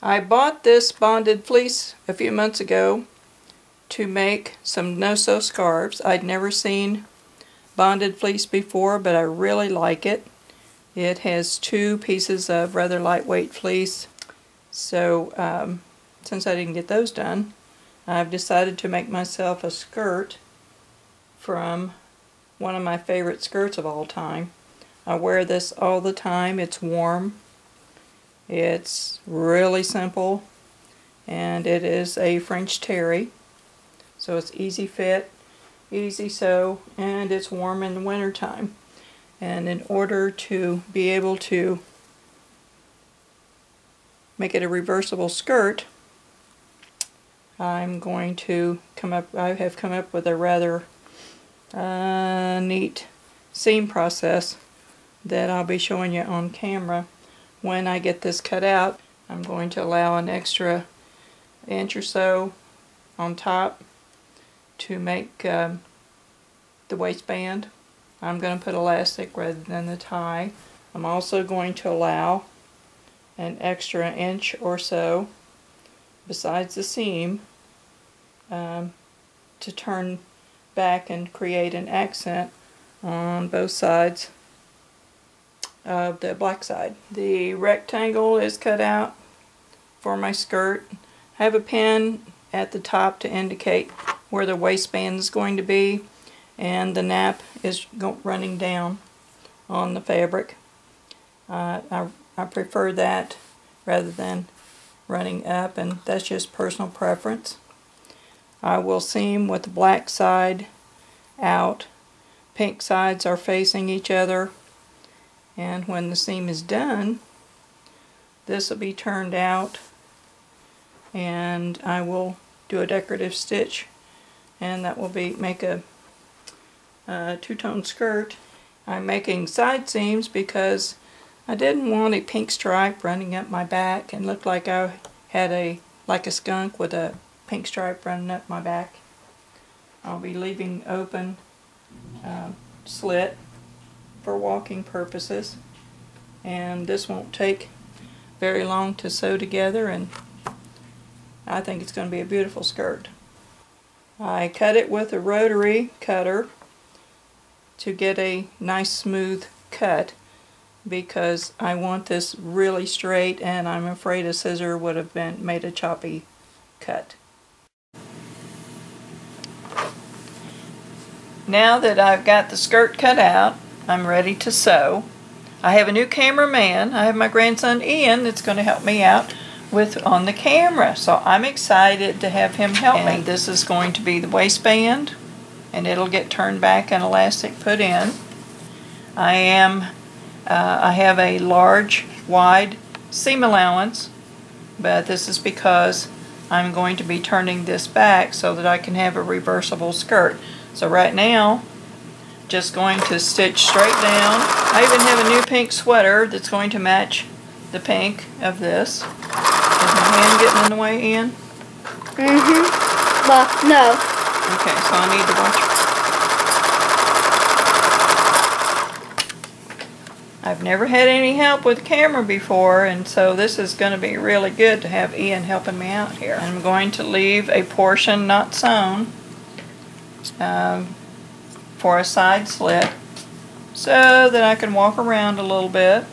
I bought this bonded fleece a few months ago to make some no-sew scarves. I'd never seen bonded fleece before, but I really like it. It has 2 pieces of rather lightweight fleece, so since I didn't get those done, I've decided to make myself a skirt from one of my favorite skirts of all time. I wear this all the time. It's warm. It's really simple, and it is a French terry, so it's easy fit, easy sew, and it's warm in the winter time. And in order to be able to make it a reversible skirt, I'm going to I have come up with a rather neat seam process that I'll be showing you on camera. When I get this cut out, I'm going to allow an extra inch or so on top to make the waistband. I'm going to put elastic rather than the tie. I'm also going to allow an extra inch or so besides the seam to turn back and create an accent on both sides of the black side. The rectangle is cut out for my skirt. I have a pin at the top to indicate where the waistband is going to be, and the nap is running down on the fabric. I prefer that rather than running up, and that's just personal preference. I will seam with the black side out. Pink sides are facing each other, and when the seam is done, this will be turned out, and I will do a decorative stitch, and that will make a two-tone skirt. I'm making side seams because I didn't want a pink stripe running up my back and look like I had like a skunk with a pink stripe running up my back. I'll be leaving open slit for walking purposes, and this won't take very long to sew together, and I think it's going to be a beautiful skirt. I cut it with a rotary cutter to get a nice smooth cut because I want this really straight, and I'm afraid a scissor would have made a choppy cut. Now that I've got the skirt cut out, I'm ready to sew. I have a new cameraman. I have my grandson Ian that's going to help me out on the camera, so I'm excited to have him help me. This is going to be the waistband, and it'll get turned back and elastic put in. I have a large wide seam allowance, but this is because I'm going to be turning this back so that I can have a reversible skirt. So right now, just going to stitch straight down. I even have a new pink sweater that's going to match the pink of this. Is my hand getting in the way, Ian? Well, no. Okay, so I need to watch. I've never had any help with the camera before, and so this is going to be really good to have Ian helping me out here. I'm going to leave a portion not sewn for a side slit so that I can walk around a little bit.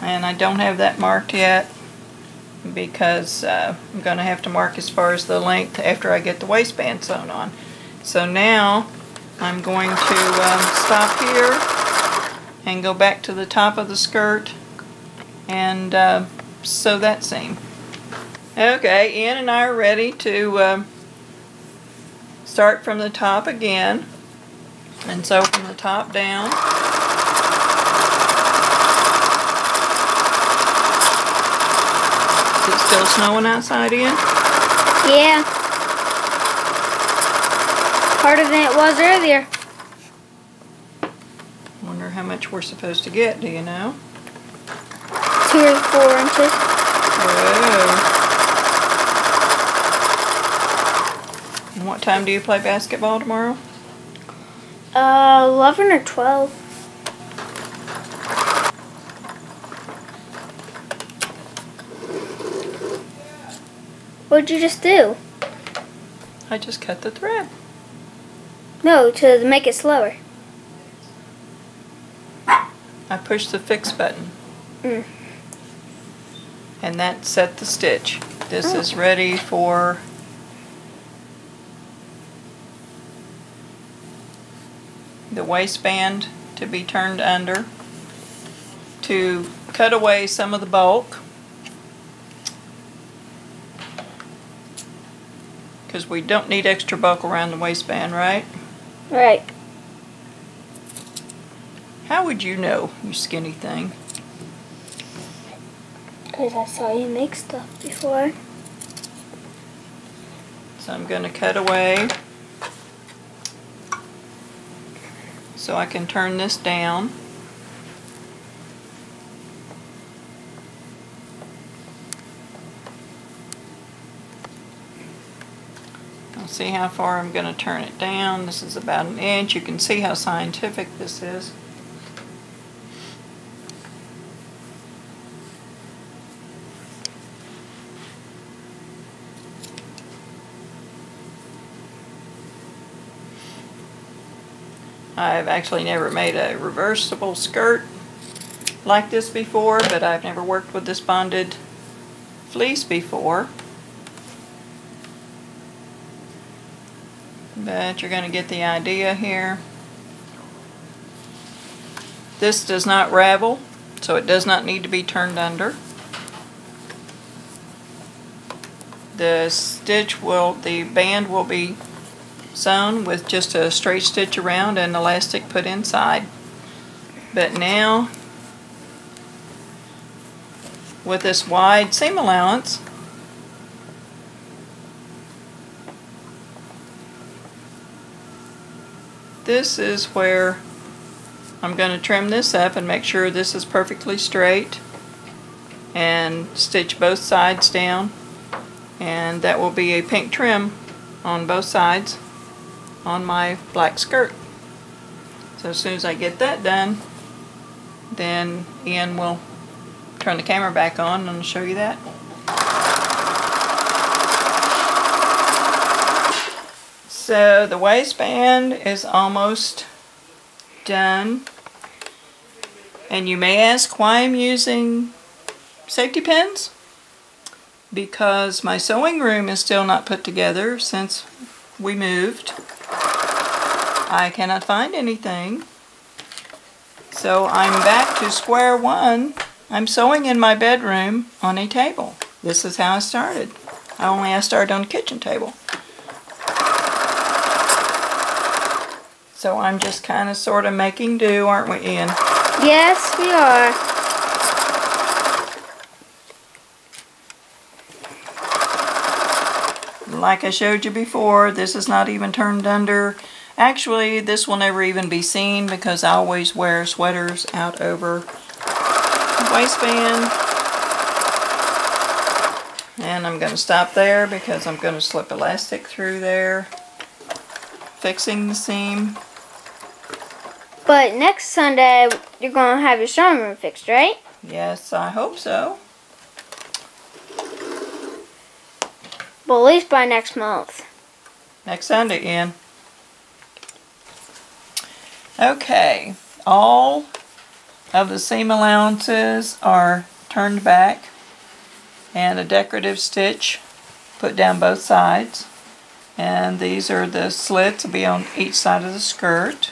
And I don't have that marked yet because I'm going to have to mark as far as the length after I get the waistband sewn on. So now I'm going to stop here and go back to the top of the skirt and sew that seam. Okay, Ian and I are ready to start from the top again and sew from the top down. Is it still snowing outside, Ian? Yeah. Harder than it was earlier. Wonder how much we're supposed to get, do you know? 2 or 4 inches. Whoa. And what time do you play basketball tomorrow? 11 or 12. What'd you just do? I just cut the thread. No, to make it slower. I pushed the fix button. And that set the stitch. This is ready for the waistband to be turned under to cut away some of the bulk, because we don't need extra bulk around the waistband, right? Right. How would you know, you skinny thing? Because I saw you make stuff before. So I'm going to cut away so I can turn this down. I'll see how far I'm going to turn it down. This is about 1 inch. You can see how scientific this is. I've actually never made a reversible skirt like this before, but I've never worked with this bonded fleece before. But you're going to get the idea here. This does not ravel, so it does not need to be turned under. The band will be sewn with just a straight stitch around and elastic put inside. But now, with this wide seam allowance, this is where I'm going to trim this up and make sure this is perfectly straight and stitch both sides down, and that will be a pink trim on both sides on my black skirt. So as soon as I get that done, then Ian will turn the camera back on and show you that. So the waistband is almost done, and you may ask why I'm using safety pins. Because my sewing room is still not put together since we moved. I cannot find anything. So I'm back to square one. I'm sewing in my bedroom on a table. This is how I started. I started on the kitchen table. So I'm just kind of sort of making do, aren't we, Ian? Yes, we are. Like I showed you before, this is not even turned under. Actually, this will never even be seen because I always wear sweaters out over the waistband. And I'm going to stop there because I'm going to slip elastic through there, fixing the seam. But next Sunday, you're going to have your sewing room fixed, right? Yes, I hope so. Well, at least by next month. Next Sunday, Ian. Okay, all of the seam allowances are turned back and a decorative stitch put down both sides. And these are the slits will be on each side of the skirt.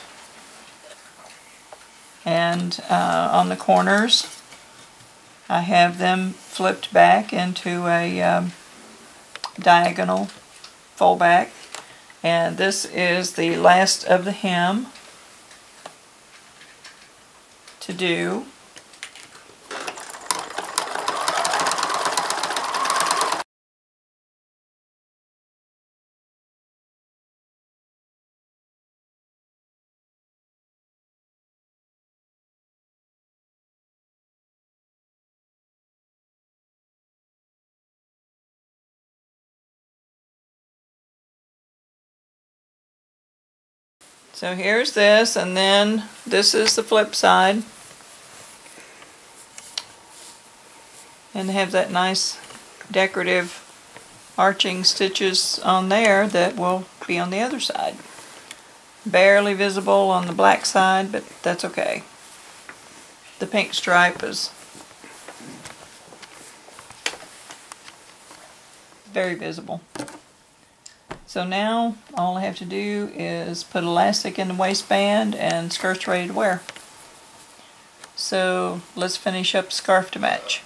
And on the corners, I have them flipped back into a diagonal fold back. And this is the last of the hem to do. So here's this, and then this is the flip side. And they have that nice decorative arching stitches on there that will be on the other side. Barely visible on the black side, but that's okay. The pink stripe is very visible. So now all I have to do is put elastic in the waistband and skirt's ready to wear. So let's finish up the scarf to match.